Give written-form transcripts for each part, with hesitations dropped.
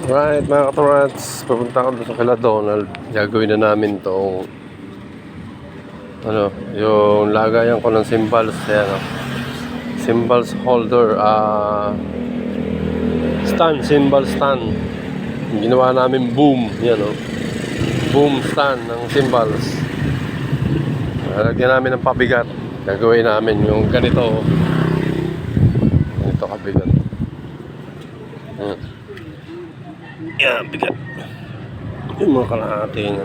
Alright mga katorats, papunta ako doon sa kila Donald. Gagawin na namin tong yung lagayan ko ng cymbals, cymbals holder, cymbal stand. Ginawa namin boom, boom stand ng cymbals. Lagyan namin ng pabigat. Gagawin namin yung ganito kabigat. Yan, bigat. Yung mga kalahati nga.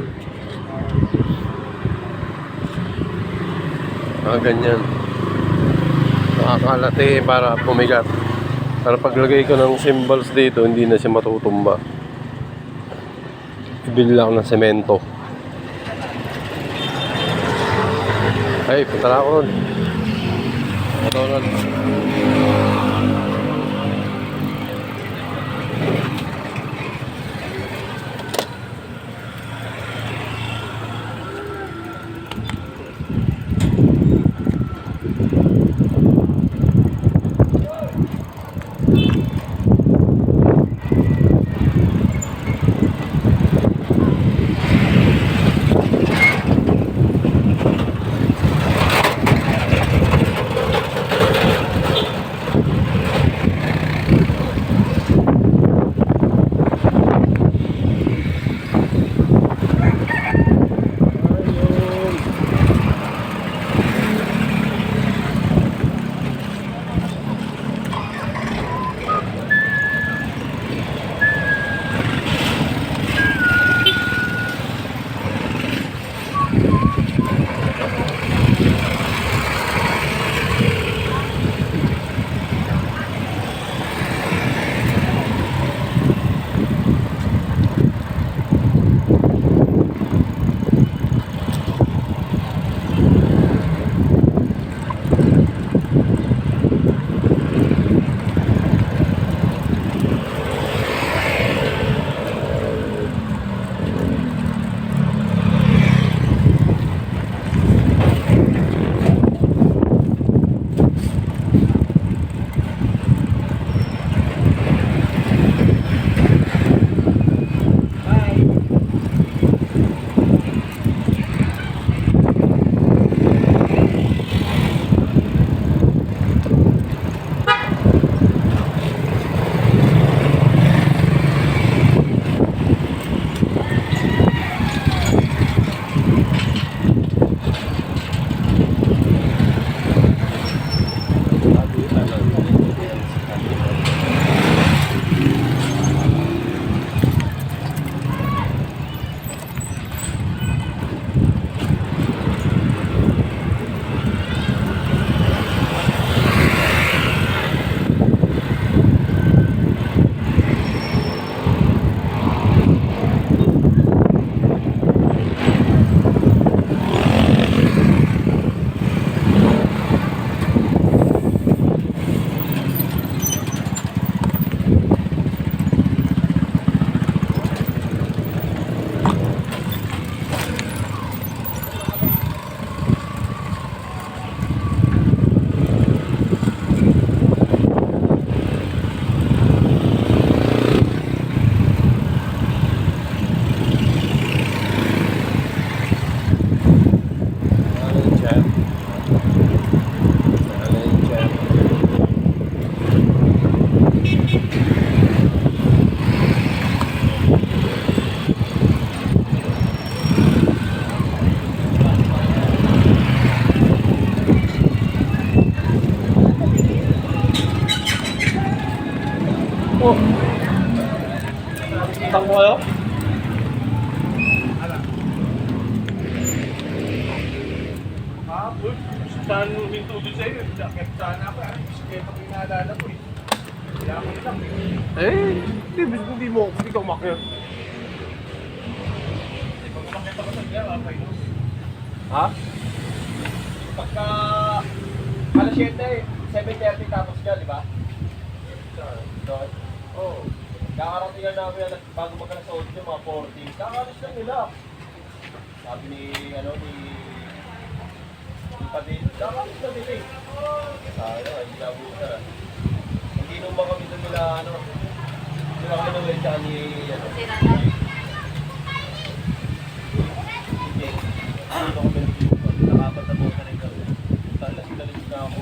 Ganyan. Nakakalati para pumigat. Para paglagay ko ng cymbals dito, hindi na siya matutumba. Ibili lang ng semento. Ay, punta na ako nun. Ito na. Oh. Takbo kayo? Saan mo hintudo sa'yo? Saan ako? Kaya pag inaalala ko eh. Kaya ako lang. Hindi mo, hindi ka umakyat. Pag umakit ako sa diya, okay no? Ha? Pagka alas 7, 7:30 tapos ka, di ba? Doon? Oo. Kakarating na namin bago magkalasod nyo, mga 40. Kakalis lang nila. Sabi ni Padin, kakalis na nila eh. Sabi na, hindi nabuta. Hindi nung mga kami doon nila, kami naman siya ni, ano, Jake. Dito kami nagsimulan. Nakapatabuhan na rin kami. Talas na ako.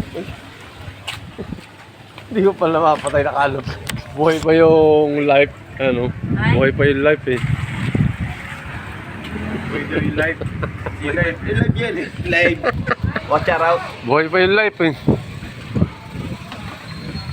Hindi ko pala mapatay na kalot. Buhay pa yung life, ano? Buhay pa yung life eh. Live. Live yan eh. Live. Watch out. Buhay pa yung life eh.